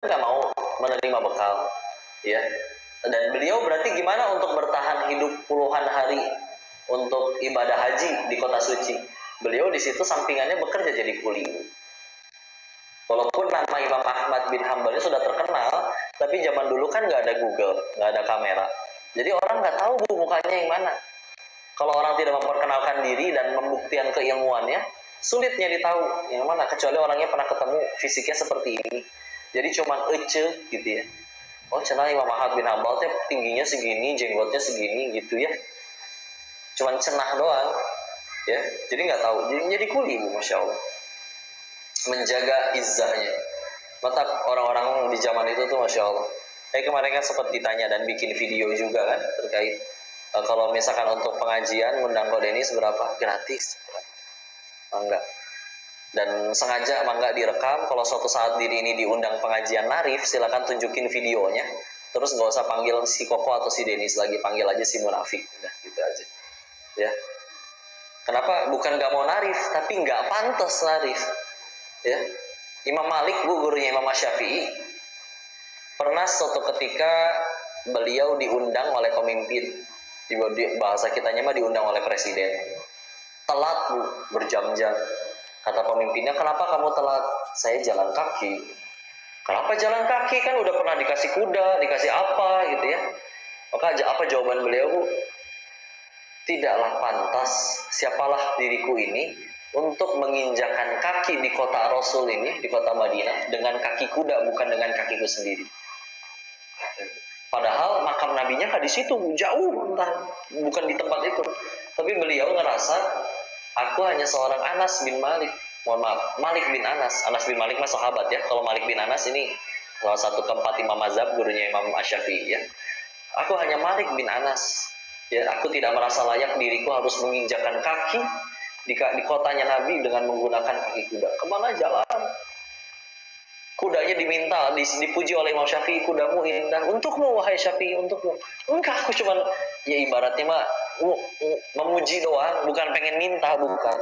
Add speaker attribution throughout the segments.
Speaker 1: nggak mau menerima bekal, ya. Dan beliau berarti gimana untuk bertahan hidup puluhan hari untuk ibadah haji di kota suci? Beliau di situ sampingannya bekerja jadi kuli. Walaupun nama Imam Ahmad bin Hambal ini sudah terkenal, tapi zaman dulu kan nggak ada Google, nggak ada kamera. Jadi orang nggak tahu mukanya yang mana. Kalau orang tidak memperkenalkan diri dan membuktikan keilmuannya, sulitnya ditahu yang mana. Kecuali orangnya pernah ketemu fisiknya seperti ini. Jadi cuman ece gitu ya. Oh, cenah Imam Ahmad bin Hambal teh tingginya segini, jenggotnya segini gitu ya. Cuman cenah doang, ya. Jadi nggak tahu. Jadi kuli, Bu, masya Allah. Menjaga izzahnya. Mantap orang-orang di zaman itu tuh masya Allah. Kemarin kan sempat ditanya dan bikin video juga kan terkait kalau misalkan untuk pengajian undang Ko Denis berapa? Gratis. Enggak. Dan sengaja mangga direkam. Kalau suatu saat diri ini diundang pengajian narif, silakan tunjukin videonya. Terus nggak usah panggil si Koko atau si Denis lagi, panggil aja si Munafik. Udah gitu aja, ya. Kenapa? Bukan nggak mau narif, tapi nggak pantas narif, ya. Imam Malik, Bu, gurunya Imam Syafi'i, pernah suatu ketika beliau diundang oleh pemimpin. Di bahasa kitanya mah diundang oleh presiden. Telat, Bu, berjam-jam. Kata pemimpinnya, kenapa kamu telat? Saya jalan kaki. Kenapa jalan kaki? Kan udah pernah dikasih kuda, dikasih apa gitu ya. Maka apa jawaban beliau, Bu? Tidaklah pantas, siapalah diriku ini untuk menginjakan kaki di kota Rasul ini, di kota Madinah, dengan kaki kuda, bukan dengan kakiku sendiri. Padahal makam nabinya kan di situ, jauh, entah, bukan di tempat itu. Tapi beliau ngerasa, aku hanya seorang Anas bin Malik. Mohon maaf, Malik bin Anas. Anas bin Malik mah sahabat ya. Kalau Malik bin Anas ini salah satu keempat imam mazhab, gurunya Imam Syafi'i ya. Aku hanya Malik bin Anas. Ya, aku tidak merasa layak diriku harus menginjakan kaki di kotanya Nabi dengan menggunakan kaki kuda. Kemana jalan? Kudanya diminta, dipuji oleh Imam Syafi'i, kudamu indah. Untukmu, wahai Syafi'i, untukmu. Enggak, aku cuman, ya ibaratnya mah memuji doang, bukan pengen minta, bukan.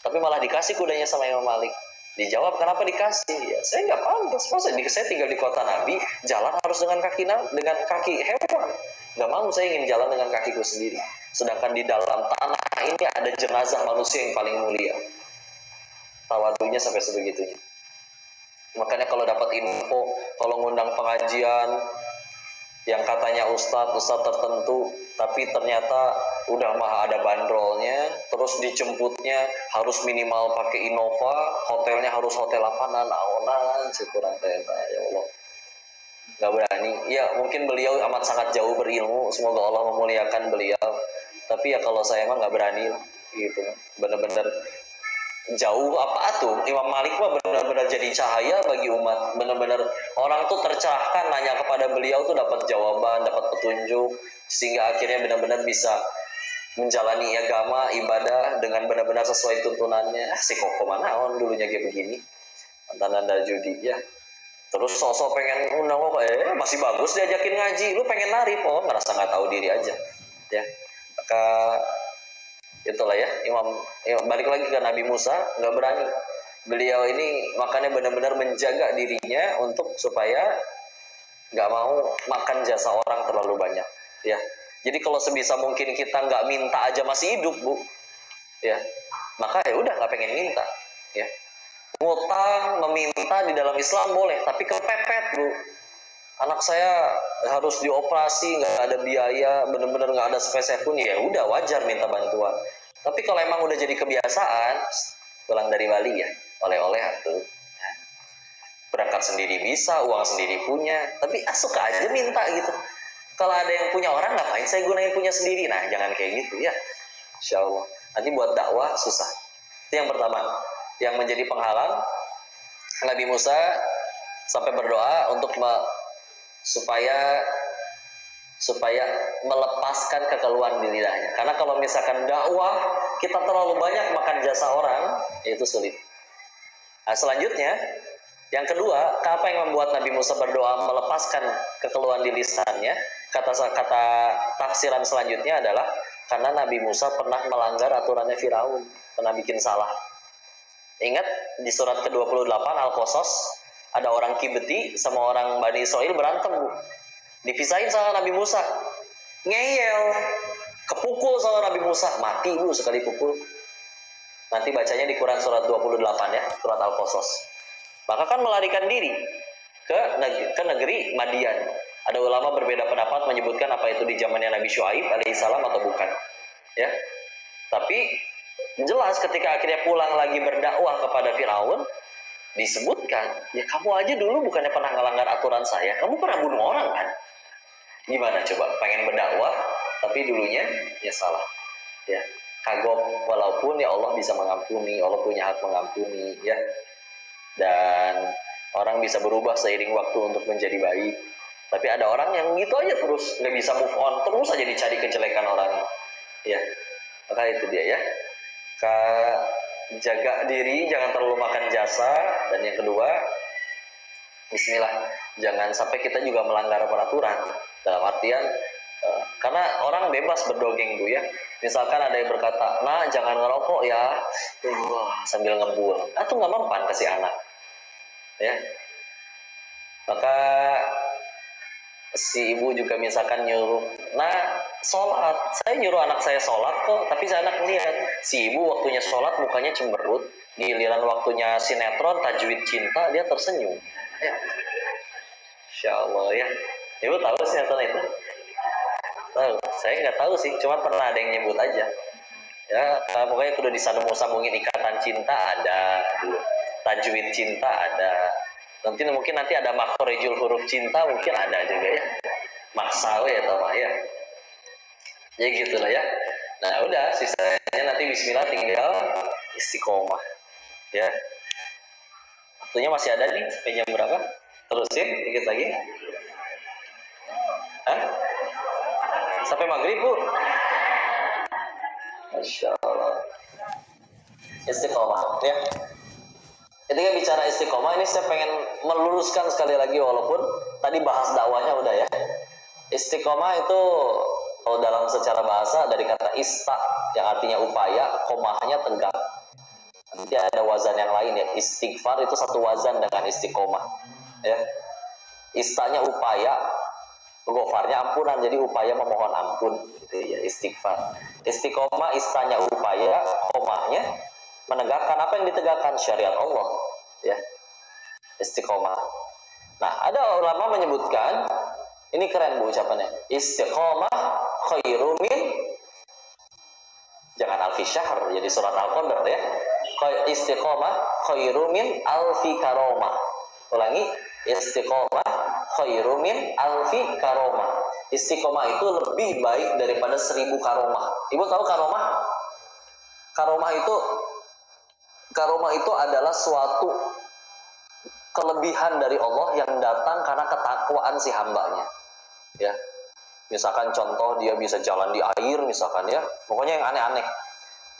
Speaker 1: Tapi malah dikasih kudanya sama Imam Malik. Dijawab, kenapa dikasih? Ya, saya nggak pantas. Masa saya tinggal di kota Nabi, jalan harus dengan kaki hewan. Nggak mau, saya ingin jalan dengan kakiku sendiri. Sedangkan di dalam tanah ini ada jenazah manusia yang paling mulia. Tawadunya sampai sebegitunya. Makanya kalau dapat info, kalau ngundang pengajian yang katanya ustadz tertentu, tapi ternyata udah mah ada bandrolnya, terus dijemputnya harus minimal pakai Innova, hotelnya harus hotel apanan, aonan, syukuran teta, ya Allah. Gak berani. Ya mungkin beliau amat sangat jauh berilmu, semoga Allah memuliakan beliau. Tapi ya kalau saya mah gak berani lah, gitu. Bener-bener jauh apa tuh Imam Malik mah benar-benar jadi cahaya bagi umat. Benar-benar orang tuh tercerahkan nanya kepada beliau tuh dapat jawaban, dapat petunjuk, sehingga akhirnya benar-benar bisa menjalani agama ibadah dengan benar-benar sesuai tuntunannya. Si Koko mana on dulunya kayak begini, mantan anda judi ya. Terus sosok pengen undang kok, masih bagus diajakin ngaji, lu pengen narif, oh merasa nggak tahu diri aja, ya. Maka itulah ya, balik lagi ke Nabi Musa, nggak berani. Beliau ini makanya benar-benar menjaga dirinya untuk supaya nggak mau makan jasa orang terlalu banyak, ya. Jadi kalau sebisa mungkin kita nggak minta aja masih hidup, Bu, ya, maka ya udah nggak pengen minta, ya. Ngutang, meminta di dalam Islam boleh, tapi kepepet, Bu. Anak saya harus dioperasi, nggak ada biaya, bener-bener nggak ada sepeser pun, ya udah wajar minta bantuan. Tapi kalau emang udah jadi kebiasaan, pulang dari Bali ya, oleh-oleh atuh. Berangkat sendiri bisa, uang sendiri punya, tapi suka aja minta gitu. Kalau ada yang punya orang, ngapain saya gunain punya sendiri? Nah, jangan kayak gitu ya. Insya Allah. Nanti buat dakwah susah. Itu yang pertama. Yang menjadi penghalang, Nabi Musa sampai berdoa untuk supaya melepaskan kekeluhan di lidahnya. Karena kalau misalkan dakwah kita terlalu banyak makan jasa orang, itu sulit. Nah, selanjutnya, yang kedua, apa yang membuat Nabi Musa berdoa melepaskan kekeluhan di lisannya? Kata-kata tafsiran selanjutnya adalah karena Nabi Musa pernah melanggar aturannya Firaun, pernah bikin salah. Ingat di surat ke-28 Al-Qasas Ada orang Kibeti sama orang Bani Israel berantem, Bu. Dipisahin sama Nabi Musa. Ngeyel. Kepukul sama Nabi Musa. Mati, Bu, sekali pukul. Nanti bacanya di Quran surat 28 ya, surat Al-Qasas. Maka kan melarikan diri ke negeri Madian. Ada ulama berbeda pendapat menyebutkan apa itu di zamannya Nabi Syuaib alaihissalam atau bukan. Ya. Tapi jelas ketika akhirnya pulang lagi berdakwah kepada Firaun, disebutkan, ya kamu aja dulu bukannya pernah melanggar aturan saya, kamu pernah bunuh orang kan? Gimana coba, pengen berdakwah, tapi dulunya ya salah. Ya, kagok, walaupun ya Allah bisa mengampuni, Allah punya hak mengampuni, ya. Dan orang bisa berubah seiring waktu untuk menjadi baik. Tapi ada orang yang gitu aja terus, nggak bisa move on, terus aja dicari kejelekan orang. Ya, maka itu dia ya. Jaga diri, jangan terlalu makan jasa. Dan yang kedua, bismillah, jangan sampai kita juga melanggar peraturan. Dalam artian, karena orang bebas berdogeng, Bu ya. Misalkan ada yang berkata, nah jangan ngerokok ya, sambil ngebul. Itu nggak mempan kasih anak. Ya, maka si ibu juga misalkan nyuruh, nah sholat, saya nyuruh anak saya sholat kok, tapi saya anak lihat si ibu waktunya sholat mukanya cemberut, giliran waktunya sinetron tajwid cinta dia tersenyum. Ya, Insya Allah ya. Ibu tahu sinetron itu? Tahu? Saya nggak tahu sih, cuma pernah ada yang nyebut aja. Ya, pokoknya kudu disambung-sambungin ikatan cinta ada dulu, tajwid cinta ada. Mungkin nanti ada makhorijul huruf cinta mungkin ada juga ya. Maksawe ya tau ya. Ya gitulah ya. Nah udah sisanya nanti bismillah tinggal istiqomah. Ya. Waktunya masih ada nih, sampai jam berapa? Terusin dikit lagi. Hah? Sampai maghrib, Bu. Masya Allah. Istiqomah ya. Ketika bicara istiqomah ini saya pengen meluruskan sekali lagi, walaupun tadi bahas dakwahnya udah ya. Istiqomah itu kalau dalam secara bahasa dari kata ista yang artinya upaya, komahnya tegak. Nanti ada wazan yang lain ya. Istighfar itu satu wazan dengan istiqomah. Ya. Istanya upaya, ghafarnya ampunan, jadi upaya memohon ampun gitu ya, istighfar. Istiqomah istanya upaya, komahnya menegakkan apa yang ditegakkan, syariat Allah ya, istiqomah. Nah ada ulama menyebutkan, ini keren Bu ucapannya, istiqomah khairu min, jangan alfi syahr, jadi surat Al-Qadr ya, istiqomah khairu min alfi karomah. Ulangi, istiqomah khairu min alfi karomah. Istiqomah itu lebih baik daripada 1000 karomah. Ibu tahu karomah? Karomah itu adalah suatu kelebihan dari Allah yang datang karena ketakwaan si hambanya. Ya, misalkan contoh dia bisa jalan di air, misalkan ya, pokoknya yang aneh-aneh.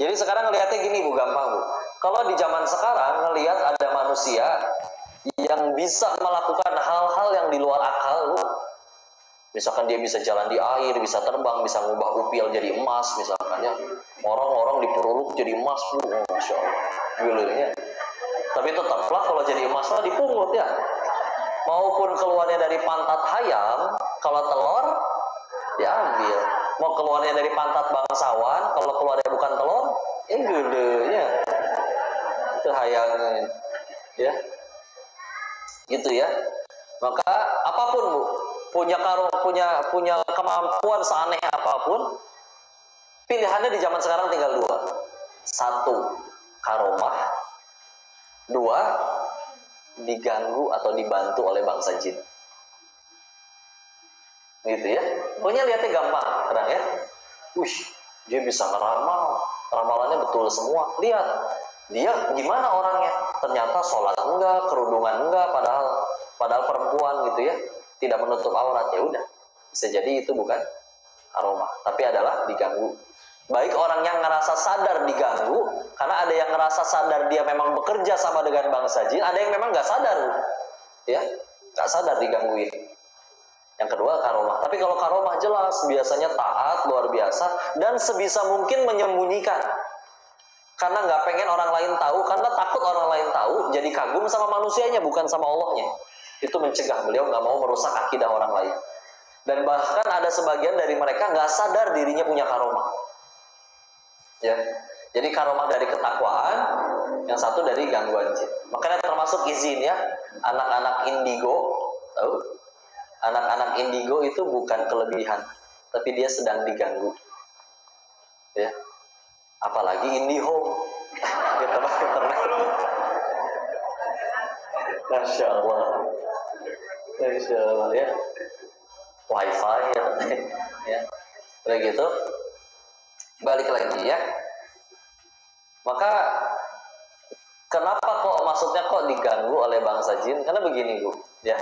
Speaker 1: Jadi sekarang ngelihatnya gini Bu, gampang Bu. Kalau di zaman sekarang ngelihat ada manusia yang bisa melakukan hal-hal yang di luar akal Bu. Misalkan dia bisa jalan di air, bisa terbang, bisa ngubah upil jadi emas, misalkan ya. Orang-orang diperuluk jadi emas Bu, Masya Allah. Gilirnya. Tapi tetaplah kalau jadi emas mah dipungut ya. Maupun keluarnya dari pantat ayam, kalau telur diambil. Mau keluarnya dari pantat bangsawan, kalau keluarnya bukan telur, gilirnya. Itu hayangin. Ya. Gitu ya. Maka apapun Bu, punya kemampuan seaneh apapun, pilihannya di zaman sekarang tinggal dua. Satu, karomah. Dua, diganggu atau dibantu oleh bangsa jin. Gitu ya. Pokoknya lihatnya gampang, terang ya. Dia bisa ngeramal, ramalannya betul semua. Lihat, dia gimana orangnya? Ternyata sholat enggak, kerudungan enggak, padahal perempuan gitu ya, tidak menutup aurat. Ya udah, bisa jadi itu bukan aroma, tapi adalah diganggu. Baik orang yang ngerasa sadar diganggu, karena ada yang ngerasa sadar dia memang bekerja sama dengan bangsa jin, ada yang memang nggak sadar, ya, nggak sadar digangguin. Yang kedua karomah. Tapi kalau karomah jelas biasanya taat luar biasa dan sebisa mungkin menyembunyikan. Karena nggak pengen orang lain tahu, karena takut orang lain tahu, jadi kagum sama manusianya, bukan sama Allahnya. Itu mencegah, beliau nggak mau merusak akidah orang lain. Dan bahkan ada sebagian dari mereka nggak sadar dirinya punya karomah. Ya, jadi karomah dari ketakwaan, yang satu dari gangguan jin. Makanya termasuk izin ya, anak-anak indigo, tahu? Anak-anak indigo itu bukan kelebihan, tapi dia sedang diganggu. Ya, apalagi IndiHome. Gitu lah internet. Masya Allah. Masya Allah ya. Wifi ya. Ya. Begitu. Balik lagi ya. Maka kenapa kok maksudnya kok diganggu oleh bangsa jin? Karena begini Bu, ya.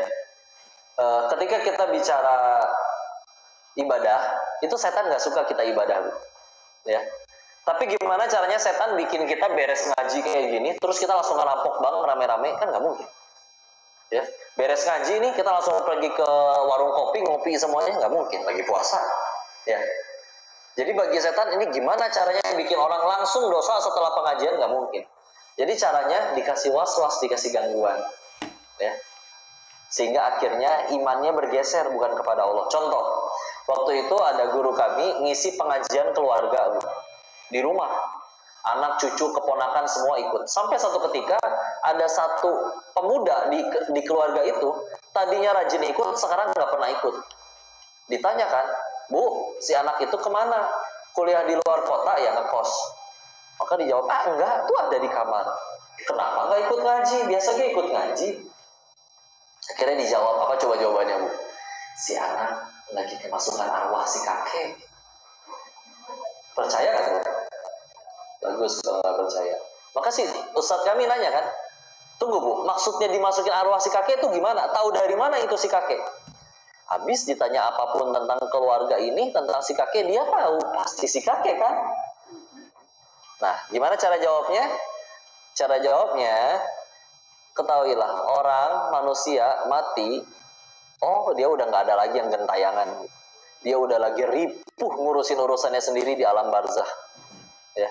Speaker 1: Ketika kita bicara ibadah, itu setan nggak suka kita ibadah Bu. Ya. Tapi gimana caranya setan bikin kita beres ngaji kayak gini, terus kita langsung ngerampok bang rame-rame, kan nggak mungkin. Ya, beres ngaji nih kita langsung pergi ke warung kopi ngopi semuanya, nggak mungkin, lagi puasa. Ya, jadi bagi setan ini gimana caranya bikin orang langsung dosa setelah pengajian, nggak mungkin. Jadi caranya dikasih was-was, dikasih gangguan, ya, sehingga akhirnya imannya bergeser bukan kepada Allah. Contoh, waktu itu ada guru kami ngisi pengajian keluarga Bu, di rumah, anak cucu keponakan semua ikut. Sampai satu ketika ada satu pemuda di keluarga itu tadinya rajin ikut, sekarang nggak pernah ikut. Ditanyakan, Bu, si anak itu kemana? Kuliah di luar kota ya, ngekos? Maka dijawab, enggak, tuh ada di kamar. Kenapa nggak ikut ngaji? Biasanya ikut ngaji. Akhirnya dijawab, apa coba jawabannya Bu? Si anak lagi kemasukan arwah si kakek. Percaya kan Bu? Bagus kalau nggak percaya. Maka sih Ustadz kami nanya kan, tunggu Bu, maksudnya dimasukin arwah si kakek itu gimana? Tahu dari mana itu si kakek? Habis ditanya apapun tentang keluarga ini, tentang si kakek, dia tahu pasti si kakek kan? Nah, gimana cara jawabnya? Cara jawabnya, ketahuilah orang manusia mati, oh dia udah nggak ada lagi yang gentayangan, dia udah lagi ripuh ngurusin urusannya sendiri di alam barzah, ya.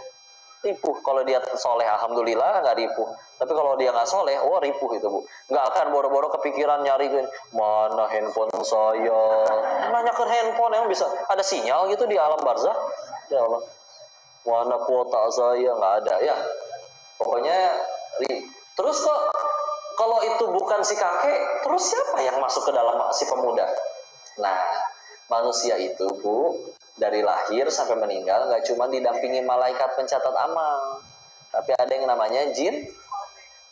Speaker 1: Ripuh. Kalau dia soleh, alhamdulillah nggak ripuh. Tapi kalau dia nggak soleh, oh ripuh itu Bu. Nggak akan boro-boro kepikiran nyari mana handphone saya. Nanya ke handphone yang bisa ada sinyal gitu di alam barzah. Ya Allah, mana kuota saya, nggak ada ya. Pokoknya terus kok kalau itu bukan si kakek, terus siapa yang masuk ke dalam si pemuda? Nah, manusia itu Bu, dari lahir sampai meninggal nggak cuma didampingi malaikat pencatat amal, tapi ada yang namanya jin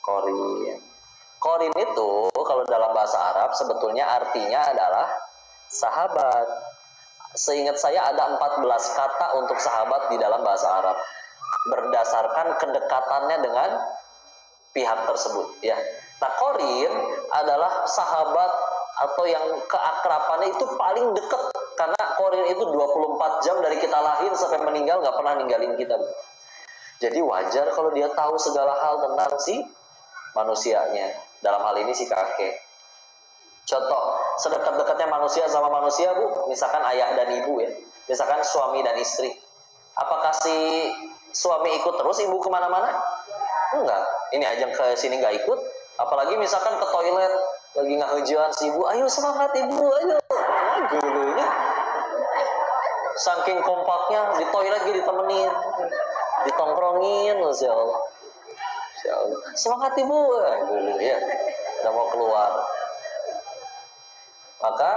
Speaker 1: korin. Korin itu kalau dalam bahasa Arab sebetulnya artinya adalah sahabat. Seingat saya ada 14 kata untuk sahabat di dalam bahasa Arab, berdasarkan kedekatannya dengan pihak tersebut, ya. Nah, korin adalah sahabat atau yang keakrabannya itu paling dekat, karena korin itu 24 jam dari kita lahir sampai meninggal nggak pernah ninggalin kita. Jadi wajar kalau dia tahu segala hal tentang si manusianya, dalam hal ini si kakek. Contoh, sedekat-dekatnya manusia sama manusia Bu, misalkan ayah dan ibu ya, misalkan suami dan istri. Apakah si suami ikut terus ibu kemana-mana? Enggak, ini aja ke sini nggak ikut. Apalagi misalkan ke toilet lagi ngahujan si ibu, ayo semangat ibu, ayo. Gurunya saking kompaknya di toilet gitu ditemenin, ditongkrongin, Masya Allah. Masya Allah. Semangat ibu, dulu ya, udah mau keluar. Maka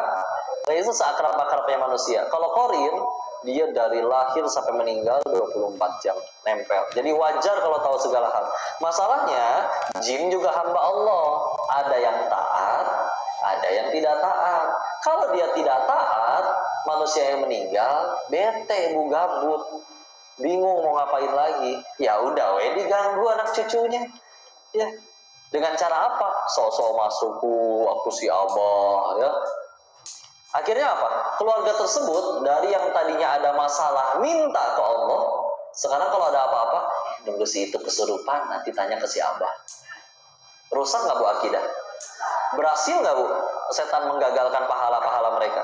Speaker 1: itu seakrab-akrabnya manusia. Kalau korin, dia dari lahir sampai meninggal 24 jam nempel. Jadi wajar kalau tahu segala hal. Masalahnya, jin juga hamba Allah. Ada yang taat, ada yang tidak taat. Kalau dia tidak taat, manusia yang meninggal bete, Bu, gabut, bingung mau ngapain lagi. Ya udah, diganggu anak cucunya. Ya, dengan cara apa? Sosok masukku, aku si abah, ya. Akhirnya apa? Keluarga tersebut dari yang tadinya ada masalah minta ke Allah, sekarang kalau ada apa-apa nunggu si itu kesurupan, nanti tanya ke si abah. Rusak nggak Bu akidah? Berhasil nggak Bu setan menggagalkan pahala-pahala mereka?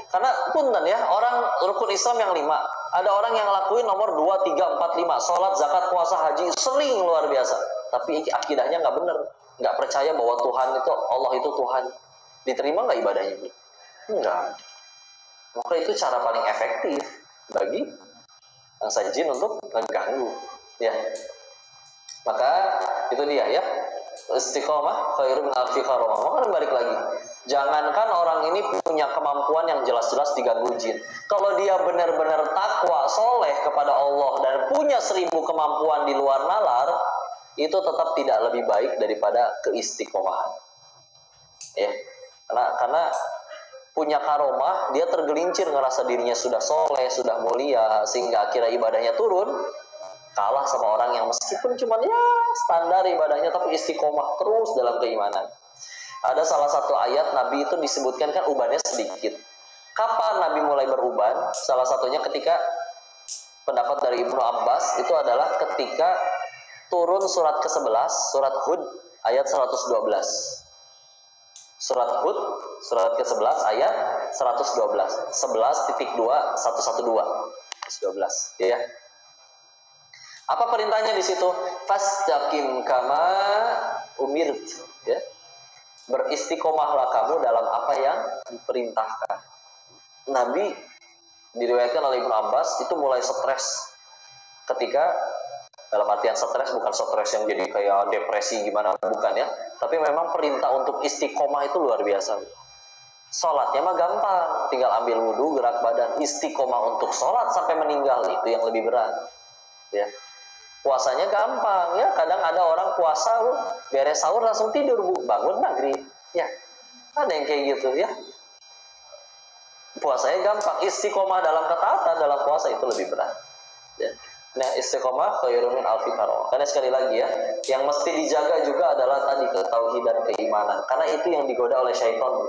Speaker 1: Karena punten ya, orang rukun Islam yang 5, Ada orang yang lakuin nomor 2, 3, 4, 5, sholat, zakat, puasa, haji, sering luar biasa. Tapi akidahnya nggak bener, nggak percaya bahwa Tuhan itu, Allah itu Tuhan. Diterima nggak ibadahnya? Enggak. Maka itu cara paling efektif bagi sang jin untuk mengganggu. Ya. Maka itu dia ya. Istiqomah khairun min alfi karamah. Maka balik lagi. Jangankan orang ini punya kemampuan yang jelas-jelas diganggu jin. Kalau dia benar-benar takwa, soleh kepada Allah dan punya 1000 kemampuan di luar nalar, itu tetap tidak lebih baik daripada keistiqomahan. Ya. Karena punya karomah, dia tergelincir ngerasa dirinya sudah soleh, sudah mulia, sehingga akhirnya ibadahnya turun, kalah sama orang yang meskipun cuma ya standar ibadahnya tapi istiqomah terus dalam keimanan. Ada salah satu ayat Nabi itu disebutkan kan ubannya sedikit. Kapan Nabi mulai beruban? Salah satunya ketika pendapat dari Ibnu Abbas itu adalah ketika turun surat ke-11, surat Hud ayat 112. Surat Hud, surat ke-11 ayat 112. 11.2 112. Ya. Apa perintahnya di situ? Fastaqim kama umirt, ya. Beristiqomahlah kamu dalam apa yang diperintahkan. Nabi diriwayatkan oleh Ibnu Abbas itu mulai stres ketika, dalam artian stres bukan stres yang jadi kayak depresi gimana, bukan ya, tapi memang perintah untuk istiqomah itu luar biasa. Sholatnya mah gampang, tinggal ambil wudhu, gerak badan. Istiqomah untuk sholat sampai meninggal itu yang lebih berat, ya. Puasanya gampang ya, kadang ada orang puasa beres sahur langsung tidur bangun maghrib, ya ada yang kayak gitu ya. Puasanya gampang, istiqomah dalam ketaatan dalam puasa itu lebih berat, ya. Nah, istiqomah khairun min alfi karamah. Karena sekali lagi ya, yang mesti dijaga juga adalah tadi ketauhidan, keimanan, karena itu yang digoda oleh syaitan.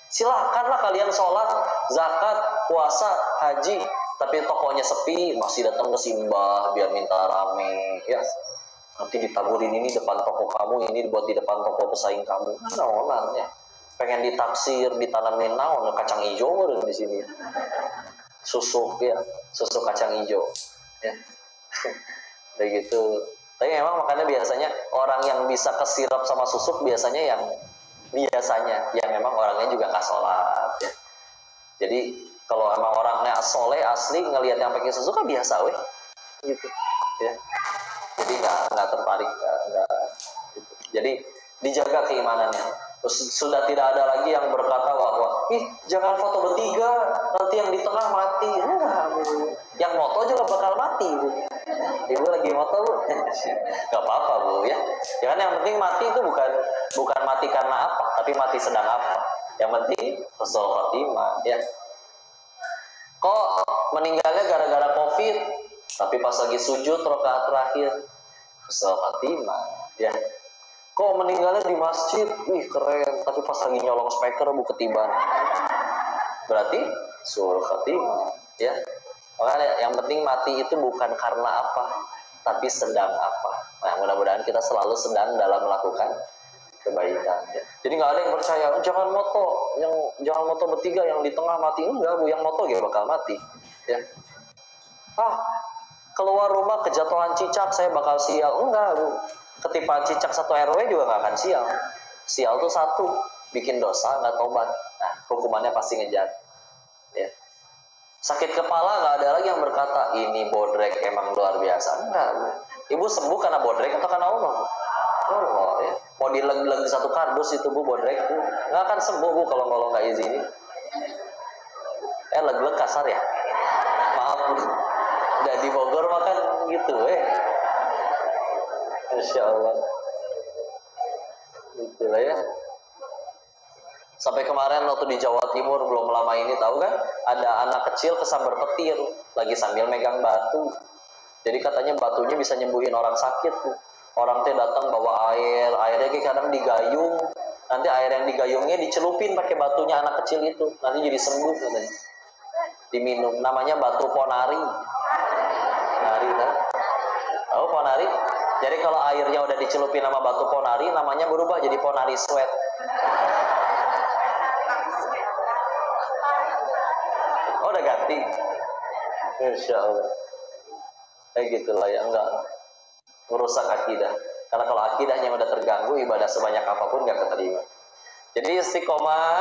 Speaker 1: Silakanlah kalian sholat, zakat, puasa, haji, tapi tokonya sepi, masih datang ke simbah biar minta rame, ya. Nanti ditaburin ini depan toko kamu, ini buat di depan toko pesaing kamu. Naonan ya. Pengen ditaksir, ditanamin naon, kacang hijau di sini. Susu ya, susu kacang hijau. Ya. Kayak gitu. Tapi memang makanya biasanya orang yang bisa kesirap sama susuk biasanya yang memang orangnya juga nggak sholat, ya. Jadi kalau emang orangnya soleh asli ngelihat yang pakai susu kan biasa weh gitu ya, jadi nggak tertarik, nggak gitu. Jadi dijaga keimanannya. Terus sudah tidak ada lagi yang berkata bahwa jangan foto bertiga nanti yang di tengah mati. Enggak, yang moto juga bakal mati, Bu. Ibu lagi moto, Bu. Nggak apa-apa, Bu, ya. Jangan, yang penting mati itu bukan mati karena apa, tapi mati sedang apa. Yang penting husnul khotimah, ya. Kok meninggalnya gara-gara COVID, tapi pas lagi sujud rakaat terakhir husnul khotimah, ya. Kok meninggalnya di masjid, keren, tapi pas lagi nyolong speaker ketiban, berarti husnul khotimah, ya. Makanya yang penting mati itu bukan karena apa, tapi sedang apa. Nah, mudah-mudahan kita selalu sedang dalam melakukan kebaikan, ya. Jadi nggak ada yang percaya jangan moto bertiga yang di tengah mati. Enggak, Bu, yang moto ya bakal mati, ya. Keluar rumah kejatuhan cicak saya bakal sial. Enggak, Bu, ketipaan cicak 1 RW juga nggak akan sial. Sial tuh 1 bikin dosa nggak tobat, nah hukumannya pasti ngejar, ya. Sakit kepala nggak ada lagi yang berkata ini bodrek emang luar biasa. Enggak, Bu. Ibu sembuh karena bodrek atau karena Allah? Allah, ya. Mau dileg-leg 1 kardus itu, Bu, bodrek, Bu, nggak akan sembuh, Bu, kalau nggak izinin. Leg-leg kasar ya, maaf, Bu. Udah di Bogor makan gitu, Insya Allah, gitu lah, ya. Sampai kemarin waktu di Jawa Timur belum lama ini, tahu kan, ada anak kecil kesambar petir lagi sambil megang batu. Jadi katanya batunya bisa nyembuhin orang sakit, Bu. Orang teh datang bawa airnya kadang digayung, nanti air yang digayungnya dicelupin pakai batunya anak kecil itu, nanti jadi sembuh katanya. Diminum, namanya batu ponari. Ponari, tahu ponari? Jadi kalau airnya udah dicelupin sama batu ponari, namanya berubah jadi ponari sweat. Oh, udah ganti. Insya Allah. Kayak gitulah ya, enggak merusak akidah. Karena kalau akidahnya udah terganggu, ibadah sebanyak apapun nggak keterima. Jadi istiqomah